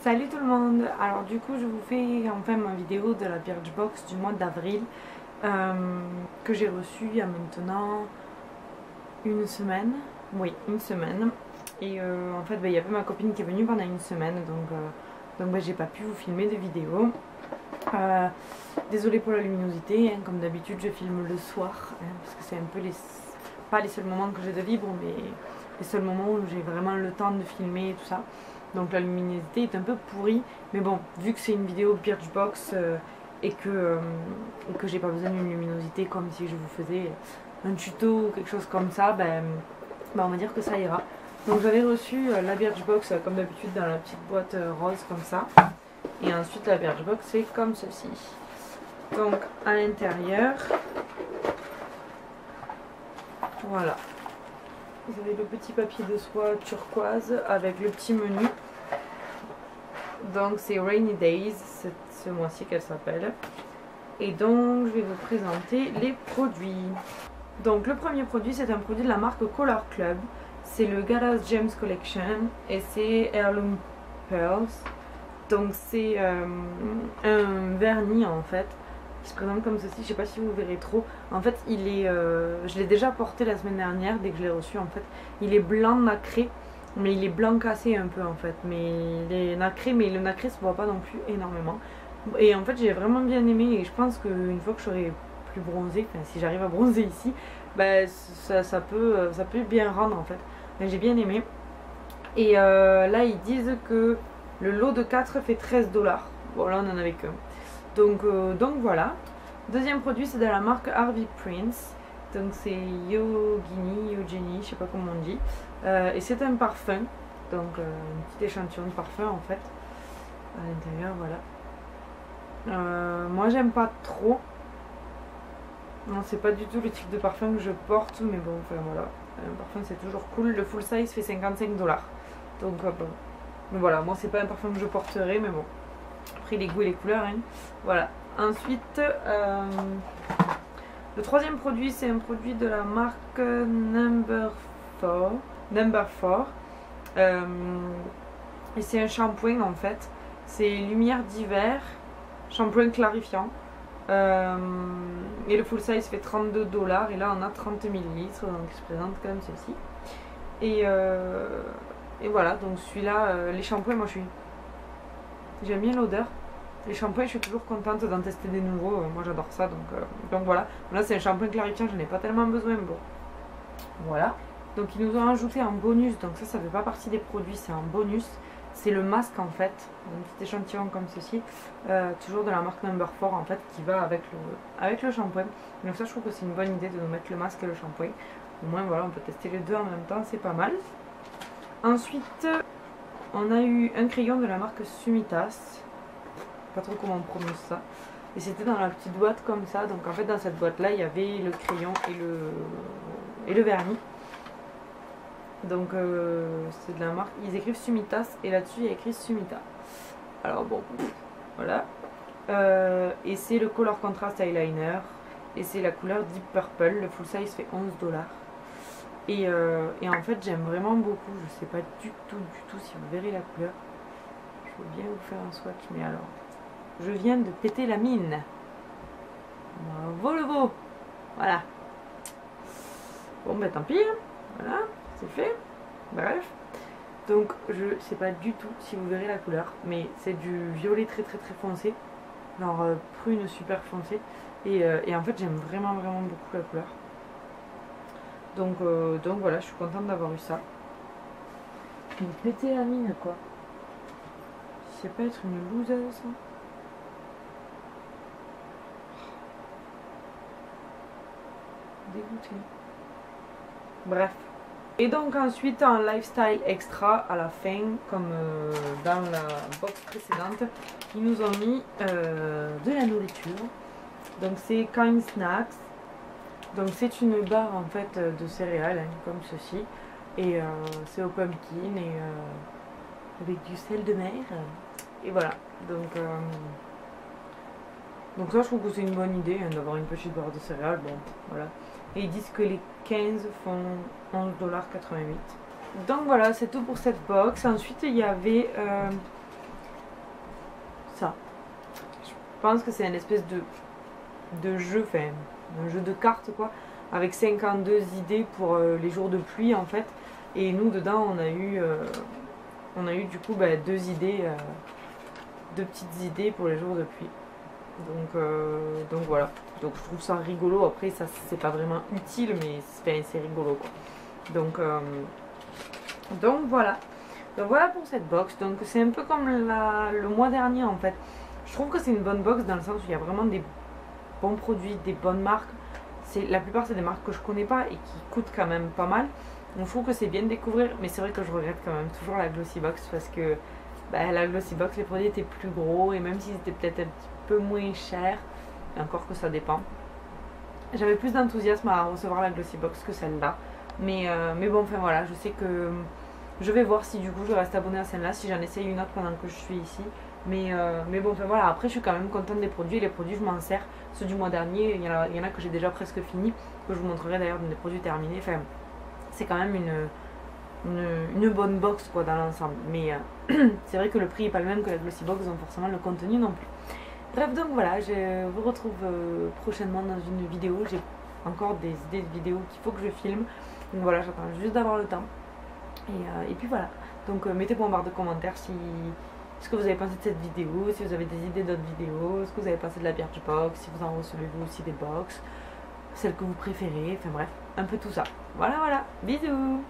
Salut tout le monde. Alors du coup je vous fais enfin ma vidéo de la Birchbox du mois d'avril que j'ai reçue il y a maintenant une semaine. Oui, une semaine. Et en fait il y avait ma copine qui est venue pendant une semaine, donc j'ai pas pu vous filmer de vidéo. Désolée pour la luminosité, hein, comme d'habitude je filme le soir, hein, parce que c'est un peu pas les seuls moments que j'ai de libre, mais les seuls moments où j'ai vraiment le temps de filmer et tout ça. Donc la luminosité est un peu pourrie, mais bon, vu que c'est une vidéo Birchbox et que j'ai pas besoin d'une luminosité comme si je vous faisais un tuto ou quelque chose comme ça, on va dire que ça ira. Donc j'avais reçu la Birchbox comme d'habitude dans la petite boîte rose comme ça, et ensuite la Birchbox c'est comme ceci. Donc à l'intérieur, voilà. Vous avez le petit papier de soie turquoise avec le petit menu. Donc c'est Rainy Days, c'est ce mois-ci qu'elle s'appelle. Et donc je vais vous présenter les produits. Donc le premier produit, c'est un produit de la marque Color Club. C'est le Galas Gems Collection et c'est Heirloom Pearls. Donc c'est un vernis en fait qui se présente comme ceci. Je sais pas si vous verrez trop. En fait il est, je l'ai déjà porté la semaine dernière dès que je l'ai reçu en fait. Il est blanc nacré, mais il est blanc cassé un peu en fait. Mais il est nacré, mais le nacré se voit pas non plus énormément. Et en fait j'ai vraiment bien aimé, et je pense qu'une fois que je serai plus bronzée, enfin si j'arrive à bronzer ici, ça peut bien rendre en fait. J'ai bien aimé. Et là ils disent que le lot de 4 fait 13 $. Bon là on en avait qu'un. Donc voilà. Deuxième produit, c'est de la marque Harvey Prince. Donc c'est Yogini, je sais pas comment on dit. Et c'est un parfum. Donc un petit échantillon de parfum en fait. À l'intérieur, voilà. Moi j'aime pas trop. Non, c'est pas du tout le type de parfum que je porte, mais bon, enfin voilà. Un parfum c'est toujours cool. Le full size fait 55 $. Donc bon. Mais voilà, moi c'est pas un parfum que je porterai, mais bon. Après les goûts et les couleurs, hein. Voilà. Ensuite, le troisième produit, c'est un produit de la marque Number 4. Et c'est un shampoing en fait. C'est lumière d'hiver, shampoing clarifiant. Et le full size fait 32 $. Et là on a 30 ml, donc il se présente comme ceci. Et voilà, donc celui-là, les shampoings, moi j'aime bien l'odeur. Les shampoings, je suis toujours contente d'en tester des nouveaux. Moi j'adore ça, donc voilà. Là c'est un shampoing clarifiant, j'en ai pas tellement besoin, bon. Voilà. Donc ils nous ont ajouté un bonus, donc ça fait pas partie des produits, c'est un bonus. C'est le masque en fait, un petit échantillon comme ceci, toujours de la marque Number 4 en fait, qui va avec le shampoing. Donc ça je trouve que c'est une bonne idée de nous mettre le masque et le shampoing. Au moins voilà, on peut tester les deux en même temps, c'est pas mal. Ensuite, on a eu un crayon de la marque Sumitas. Pas trop comment on prononce ça. Et c'était dans la petite boîte comme ça. Donc en fait dans cette boîte là il y avait le crayon et le vernis. Donc c'est de la marque, ils écrivent Sumitas et là-dessus il y a écrit Sumita. Alors bon, voilà. Et c'est le Color Contrast Eyeliner. Et c'est la couleur Deep Purple. Le full size fait 11 $. Et en fait j'aime vraiment beaucoup. Je sais pas du tout si vous verrez la couleur. Je vais bien vous faire un swatch, mais alors je viens de péter la mine. Bravo le beau. Voilà. Bon tant pis, hein. Voilà, c'est fait. Bref. Donc je sais pas du tout si vous verrez la couleur, mais c'est du violet très foncé. Genre prune super foncé. Et en fait j'aime vraiment beaucoup la couleur. Donc voilà, je suis contente d'avoir eu ça. Je vais péter la mine quoi. C'est pas être une loseuse ça. Dégoûté. Bref. Et donc ensuite en lifestyle extra à la fin, comme dans la box précédente, ils nous ont mis de la nourriture. Donc c'est Kind Snacks. Donc c'est une barre en fait de céréales, hein, comme ceci. Et c'est au pumpkin et avec du sel de mer. Et voilà. Donc ça je trouve que c'est une bonne idée, hein, d'avoir une petite barre de céréales. Bon voilà. Et ils disent que les 15 font 11,88 $. Donc voilà, c'est tout pour cette box. Ensuite il y avait ça. Je pense que c'est une espèce de jeu, enfin un jeu de cartes quoi, avec 52 idées pour les jours de pluie en fait. Et nous dedans on a eu du coup deux idées, deux petites idées pour les jours de pluie. Donc voilà. Donc je trouve ça rigolo. Après ça c'est pas vraiment utile mais c'est rigolo quoi. Donc voilà. Donc voilà pour cette box. Donc c'est un peu comme le mois dernier en fait. Je trouve que c'est une bonne box dans le sens où il y a vraiment des bons produits, des bonnes marques. La plupart c'est des marques que je connais pas et qui coûtent quand même pas mal. Donc je trouve que c'est bien de découvrir. Mais c'est vrai que je regrette quand même toujours la Glossy Box parce que la Glossy Box les produits étaient plus gros et même s'ils étaient peut-être un petit peu moins chers, et encore que ça dépend, j'avais plus d'enthousiasme à recevoir la Glossy Box que celle-là. Mais bon, enfin voilà, je sais que je vais voir si du coup je reste abonnée à celle-là, si j'en essaye une autre pendant que je suis ici. Mais bon, enfin voilà, après je suis quand même contente des produits. Les produits, je m'en sers. Ceux du mois dernier, il y en a que j'ai déjà presque fini, que je vous montrerai d'ailleurs dans des produits terminés. Enfin, c'est quand même une bonne box quoi dans l'ensemble. Mais c'est vrai que le prix n'est pas le même que la Glossy Box, donc forcément le contenu non plus. Bref, donc voilà, je vous retrouve prochainement dans une vidéo. J'ai encore des idées de vidéos qu'il faut que je filme. Donc voilà, j'attends juste d'avoir le temps. Et puis voilà. Donc mettez-moi en barre de commentaires ce que vous avez pensé de cette vidéo, si vous avez des idées d'autres vidéos, ce que vous avez pensé de la Birchbox, si vous en recevez vous aussi des box, celles que vous préférez, enfin bref, un peu tout ça. Voilà, bisous!